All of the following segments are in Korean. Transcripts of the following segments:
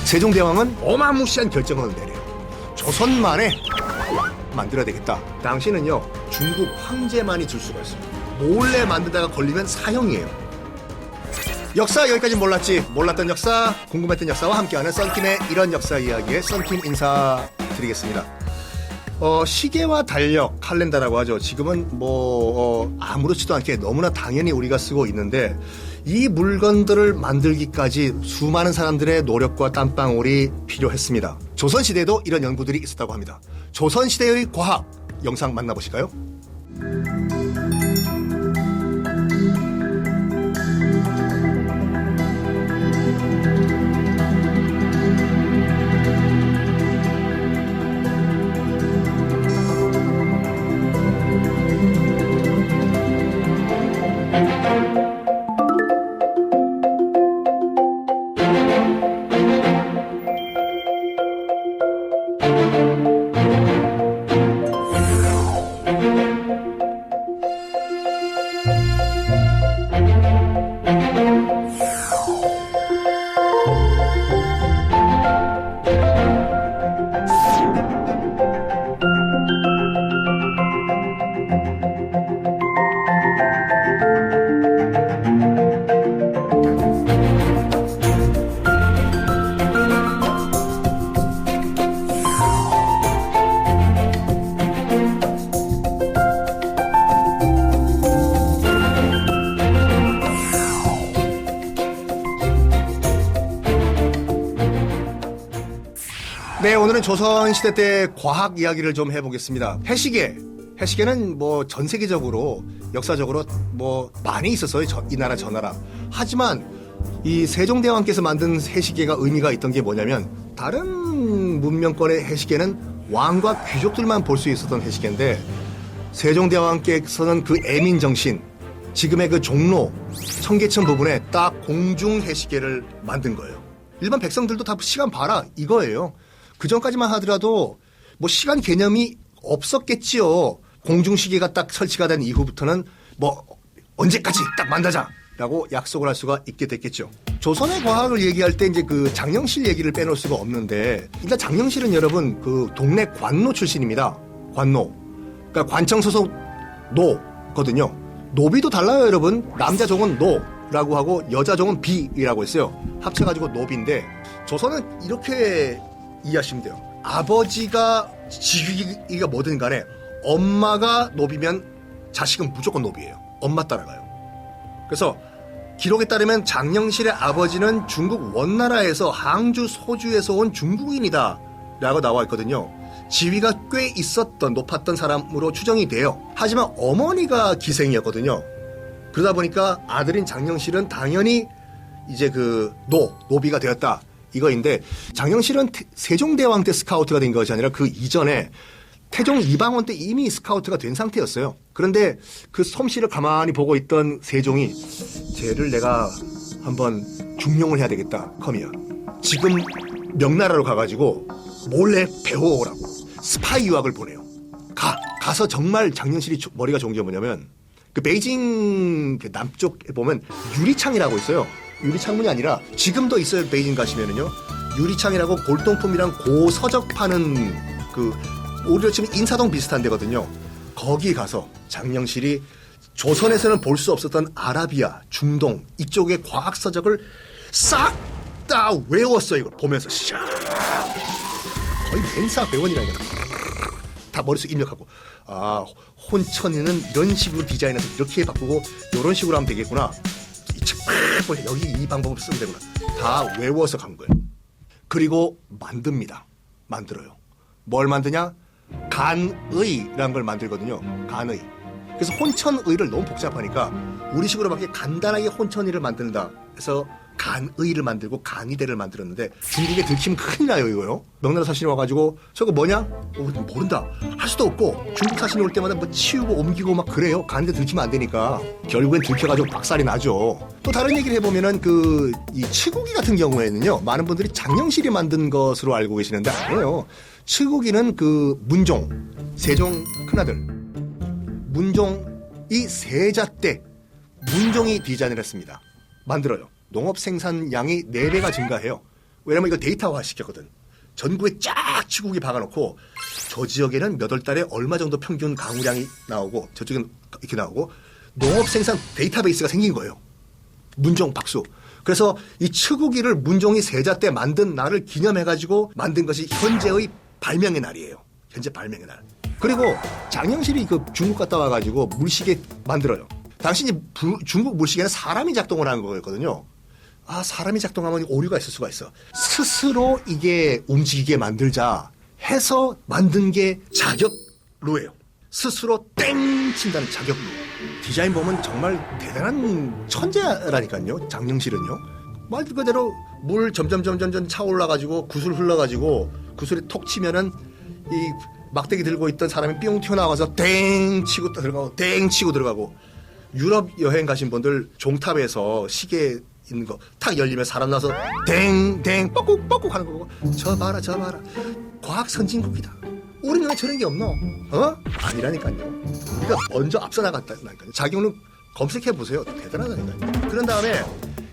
세종대왕은 어마무시한 결정을 내려요. 조선만에 만들어야 되겠다. 당시는요, 중국 황제만이 줄 수가 있어요. 몰래 만들다가 걸리면 사형이에요. 역사 여기까지 몰랐던 역사, 궁금했던 역사와 함께하는 썬킴의 이런 역사 이야기에 썬킴 인사드리겠습니다. 시계와 달력, 칼렌다라고 하죠. 지금은 아무렇지도 않게 너무나 당연히 우리가 쓰고 있는데, 이 물건들을 만들기까지 수많은 사람들의 노력과 땀방울이 필요했습니다. 조선시대에도 이런 연구들이 있었다고 합니다. 조선시대의 과학 영상 만나보실까요? 네, 오늘은 조선시대 때 과학 이야기를 좀 해보겠습니다. 해시계는 전 세계적으로 역사적으로 많이 있었어요. 이 나라 저 나라. 하지만 이 세종대왕께서 만든 해시계가 의미가 있던 게 뭐냐면, 다른 문명권의 해시계는 왕과 귀족들만 볼 수 있었던 해시계인데, 세종대왕께서는 그 애민정신, 지금의 그 종로, 청계천 부분에 딱 공중 해시계를 만든 거예요. 일반 백성들도 다 시간 봐라 이거예요. 그 전까지만 하더라도 시간 개념이 없었겠지요. 공중시계가 딱 설치가 된 이후부터는 언제까지 딱 만들자라고 약속을 할 수가 있게 됐겠죠. 조선의 과학을 얘기할 때 이제 그 장영실 얘기를 빼놓을 수가 없는데, 일단 장영실은 여러분 그 동네 관노 출신입니다. 관노. 그러니까 관청 소속 노거든요. 노비도 달라요, 여러분. 남자 종은 노라고 하고 여자 종은 비이라고 했어요. 합쳐가지고 노비인데, 조선은 이렇게 이해하시면 돼요. 아버지가 직위가 뭐든 간에 엄마가 노비면 자식은 무조건 노비예요. 엄마 따라가요. 그래서 기록에 따르면 장영실의 아버지는 중국 원나라에서 항주 소주에서 온 중국인이다 라고 나와 있거든요. 지위가 꽤 높았던 사람으로 추정이 돼요. 하지만 어머니가 기생이었거든요. 그러다 보니까 아들인 장영실은 당연히 이제 노비가 되었다 이거인데, 장영실은 세종대왕 때 스카우트가 된 것이 아니라 그 이전에 태종 이방원 때 이미 스카우트가 된 상태였어요. 그런데 그 솜씨를 가만히 보고 있던 세종이, 쟤를 내가 한번 중용을 해야 되겠다. 컴이야. 지금 명나라로 가가지고 몰래 배워오라고 스파이 유학을 보내요. 가서 정말 장영실이 머리가 좋은 게 뭐냐면, 그 베이징 남쪽에 보면 유리창이라고 있어요. 유리창문이 아니라 지금도 있어요. 베이징 가시면은요, 유리창이라고 골동품이랑 고서적 파는 우리로 치면 인사동 비슷한 데거든요. 거기 가서 장영실이 조선에서는 볼 수 없었던 아라비아, 중동 이쪽의 과학 서적을 싹 다 외웠어요. 이걸 보면서 거의 멘사 배원이라니까 다 머릿속에 입력하고, 혼천이는 이런 식으로 디자인해서 이렇게 바꾸고 이런 식으로 하면 되겠구나. 이 책 팍 보니까 여기 이 방법을 쓰면 되구나. 다 외워서 간 거예요. 그리고 만들어요. 뭘 만드냐? 간의라는 걸 만들거든요. 간의. 그래서 혼천의를 너무 복잡하니까 우리식으로밖에 간단하게 혼천의를 만든다 해서 간의를 만들고 간이대를 만들었는데, 중국에 들키면 큰일 나요 이거요. 명나라 사신이 와가지고 저거 뭐냐? 모른다 할 수도 없고, 중국 사신이 올 때마다 치우고 옮기고 막 그래요. 간이대 들키면 안 되니까 결국엔 들켜가지고 박살이 나죠. 또 다른 얘기를 해보면은 이 치국이 같은 경우에는요, 많은 분들이 장영실이 만든 것으로 알고 계시는데 아니에요. 치국이는 문종, 세종 큰아들 문종이 세자 때 문종이 디자인을 했습니다. 만들어요. 농업 생산량이 4배가 증가해요. 왜냐면 이거 데이터화 시켰거든. 전국에 쫙 치국이 박아놓고 저 지역에는 몇 월 달에 얼마 정도 평균 강우량이 나오고 저쪽엔 이렇게 나오고 농업 생산 데이터베이스가 생긴 거예요. 문종 박수. 그래서 이 치국이를 문종이 세자 때 만든 날을 기념해가지고 만든 것이 현재의 발명의 날이에요. 현재 발명의 날. 그리고 장영실이 그 중국 갔다 와가지고 물시계 만들어요. 당시 이제 중국 물시계는 사람이 작동을 하는 거였거든요. 아, 사람이 작동하면 오류가 있을 수가 있어. 스스로 이게 움직이게 만들자 해서 만든 게 자격루예요. 스스로 땡 친다는 자격루. 디자인 보면 정말 대단한 천재라니까요. 장영실은요. 말 그대로 물 점점 차올라가지고 구슬 흘러가지고 구슬이 톡 치면은 이 막대기 들고 있던 사람이 뿅 튀어나와서 땡 치고 들어가고 땡 치고 들어가고. 유럽 여행 가신 분들 종탑에서 시계 있는 거 탁 열리면 사람 나서 땡땡 뻑꾹 하는 거고 저 봐라 과학 선진국이다. 우리는 왜 저런 게 없노? 아니라니까요. 우리가 먼저 앞서 나갔다니까요. 자기는 검색해 보세요. 대단하다니까요. 그런 다음에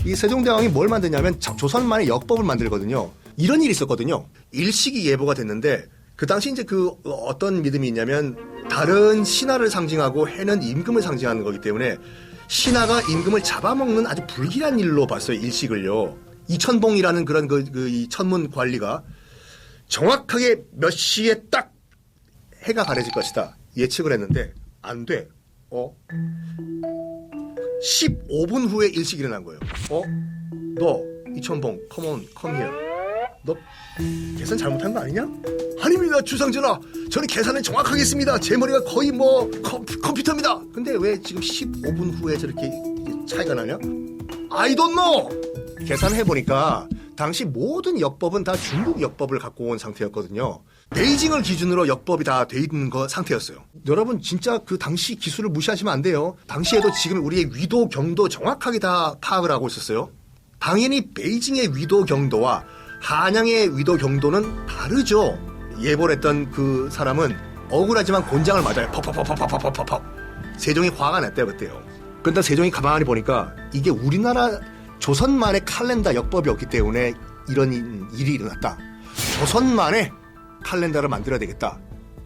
이 세종대왕이 뭘 만드냐면 조선만의 역법을 만들거든요. 이런 일이 있었거든요. 일식이 예보가 됐는데 그 당시 이제 그 어떤 믿음이 있냐면 다른 신하를 상징하고 해는 임금을 상징하는 거기 때문에 신하가 임금을 잡아먹는 아주 불길한 일로 봤어요. 일식을요. 이천봉이라는 그런 이 천문 관리가 정확하게 몇 시에 딱 해가 가려질 것이다 예측을 했는데 안 돼. 15분 후에 일식이 일어난 거예요. 너 이천봉 컴온 컴히어. 너 계산 잘못한 거 아니냐? 아닙니다 주상전하. 저는 계산은 정확하게 했습니다. 제 머리가 거의 뭐 컴퓨터입니다. 근데 왜 지금 15분 후에 저렇게 차이가 나냐? I don't know. 계산해보니까 당시 모든 역법은 다 중국 역법을 갖고 온 상태였거든요. 베이징을 기준으로 역법이 다 돼 있는 상태였어요. 여러분 진짜 그 당시 기술을 무시하시면 안 돼요. 당시에도 지금 우리의 위도 경도 정확하게 다 파악을 하고 있었어요. 당연히 베이징의 위도 경도와 한양의 위도 경도는 다르죠. 예보를 했던 그 사람은 억울하지만 곤장을 맞아요. 퍽. 세종이 화가 났대요 그때요. 그런데 세종이 가만히 보니까 이게 우리나라 조선만의 칼렌더 역법이 없기 때문에 이런 일이 일어났다. 조선만의 칼렌더를 만들어야 되겠다.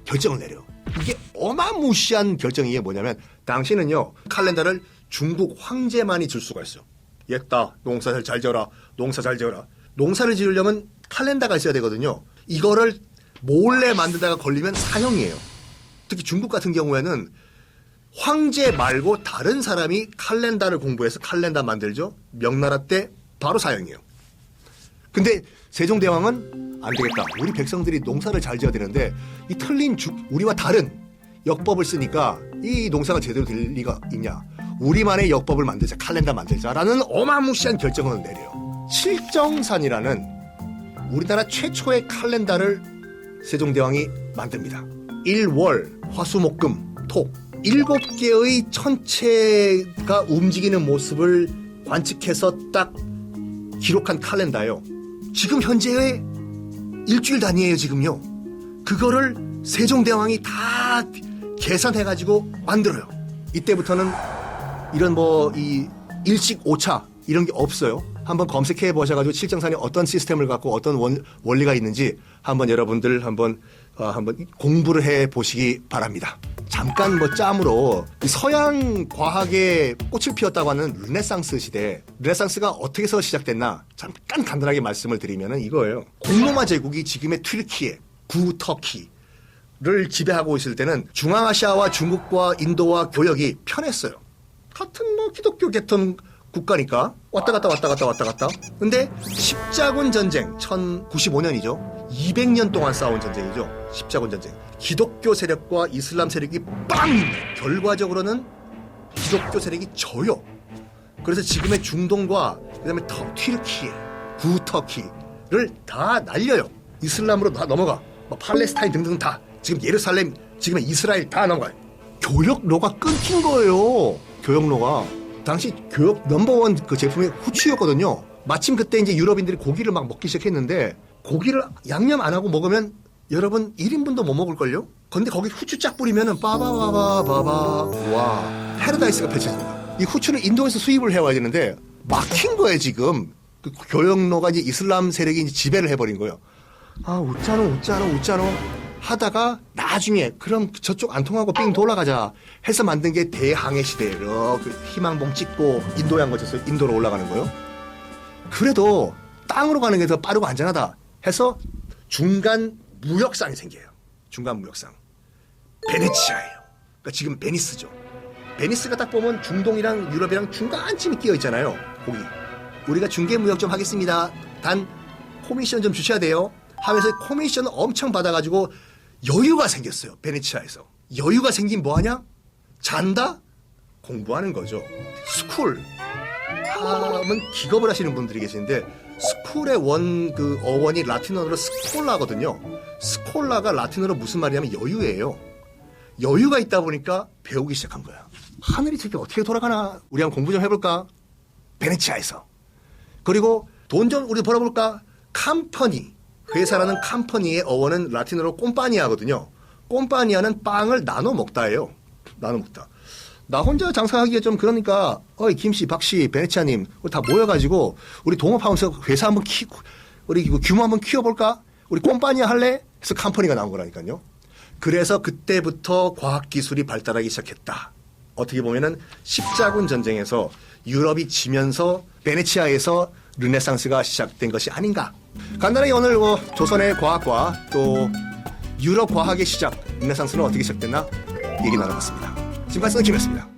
결정을 내려. 이게 어마무시한 결정이 뭐냐면 당시는요 칼렌더를 중국 황제만이 줄 수가 있어요. 옛다 농사 잘 지어라. 농사를 지으려면 칼렌더가 있어야 되거든요. 이거를 몰래 만들다가 걸리면 사형이에요. 특히 중국 같은 경우에는 황제 말고 다른 사람이 칼렌더를 공부해서 칼렌더 만들죠. 명나라 때 바로 사형이에요. 근데 세종대왕은 안 되겠다. 우리 백성들이 농사를 잘 지어야 되는데 이 틀린 우리와 다른 역법을 쓰니까 이 농사가 제대로 될 리가 있냐. 우리만의 역법을 만들자. 칼렌더 만들자라는 어마무시한 결정을 내려요. 칠정산이라는 우리나라 최초의 칼렌더를 세종대왕이 만듭니다. 1월 화수목금 토 7개의 천체가 움직이는 모습을 관측해서 딱 기록한 칼렌더예요. 지금 현재의 일주일 단위예요. 지금요. 그거를 세종대왕이 다 계산해가지고 만들어요. 이때부터는 이런 이 일식 오차 이런 게 없어요. 한번 검색해 보셔가지고 칠정산이 어떤 시스템을 갖고 어떤 원리가 있는지 한번 여러분들 한번 공부를 해 보시기 바랍니다. 잠깐 짬으로 서양 과학에 꽃을 피웠다고 하는 르네상스 시대, 르네상스가 어떻게 해서 시작됐나 잠깐 간단하게 말씀을 드리면은 이거예요. 공로마 제국이 지금의 튀르키예, 구터키를 지배하고 있을 때는 중앙아시아와 중국과 인도와 교역이 편했어요. 같은 기독교 계통 국가니까 왔다 갔다. 근데 십자군 전쟁 1095년이죠. 200년 동안 싸운 전쟁이죠. 십자군 전쟁. 기독교 세력과 이슬람 세력이 빵! 결과적으로는 기독교 세력이 져요. 그래서 지금의 중동과 그다음에 튀르키예, 구터키를 다 날려요. 이슬람으로 다 넘어가. 팔레스타인 등등 다. 지금 예루살렘, 지금의 이스라엘 다 넘어가요. 교역로가 끊긴 거예요. 교역로가. 당시 교역 넘버원 그 제품이 후추였거든요. 마침 그때 이제 유럽인들이 고기를 막 먹기 시작했는데 고기를 양념 안 하고 먹으면 여러분 1인분도 못 먹을걸요? 근데 거기 후추 쫙 뿌리면은 와 패러다이스가 펼쳐집니다. 이 후추는 인도에서 수입을 해와야 되는데 막힌 거예요 지금. 그 교역로가 이제 이슬람 세력이 이제 지배를 해버린 거예요. 아, 웃잖아 하다가 나중에 그럼 저쪽 안 통하고 삥 돌아가자 해서 만든 게 대항해 시대. 이렇게 희망봉 찍고 인도양 거쳐서 인도로 올라가는 거예요. 그래도 땅으로 가는 게 더 빠르고 안전하다 해서 중간 무역상이 생겨요. 중간 무역상. 베네치아예요. 그러니까 지금 베니스죠. 베니스가 딱 보면 중동이랑 유럽이랑 중간쯤에 끼어 있잖아요. 거기. 우리가 중개 무역 좀 하겠습니다. 단 코미션 좀 주셔야 돼요. 하면서 코미션을 엄청 받아가지고 여유가 생겼어요. 베네치아에서. 여유가 생긴 뭐하냐? 잔다? 공부하는 거죠. 스쿨. 하면 기겁을 하시는 분들이 계시는데 스쿨의 그 어원이 라틴어로 스콜라거든요. 스콜라가 라틴어로 무슨 말이냐면 여유예요. 여유가 있다 보니까 배우기 시작한 거야. 하늘이 저게 어떻게 돌아가나? 우리 한번 공부 좀 해볼까? 베네치아에서. 그리고 돈 좀 우리 벌어볼까? 캄퍼니. 회사라는 캄퍼니의 어원은 라틴어로 꼼파니아거든요. 꼼파니아는 빵을 나눠 먹다예요. 나눠 먹다. 나 혼자 장사하기에 좀 그러니까 어이 김씨, 박씨, 베네치아님 우리 다 모여가지고 우리 동업하면서 회사 한번 우리 규모 한번 키워볼까? 우리 꼼파니아 할래? 해서 캄퍼니가 나온 거라니까요. 그래서 그때부터 과학기술이 발달하기 시작했다. 어떻게 보면은 십자군 전쟁에서 유럽이 지면서 베네치아에서 르네상스가 시작된 것이 아닌가. 간단하게 오늘 조선의 과학과 또 유럽 과학의 시작, 르네상스는 어떻게 시작됐나 얘기 나눠봤습니다. 지금까지 김이었습니다.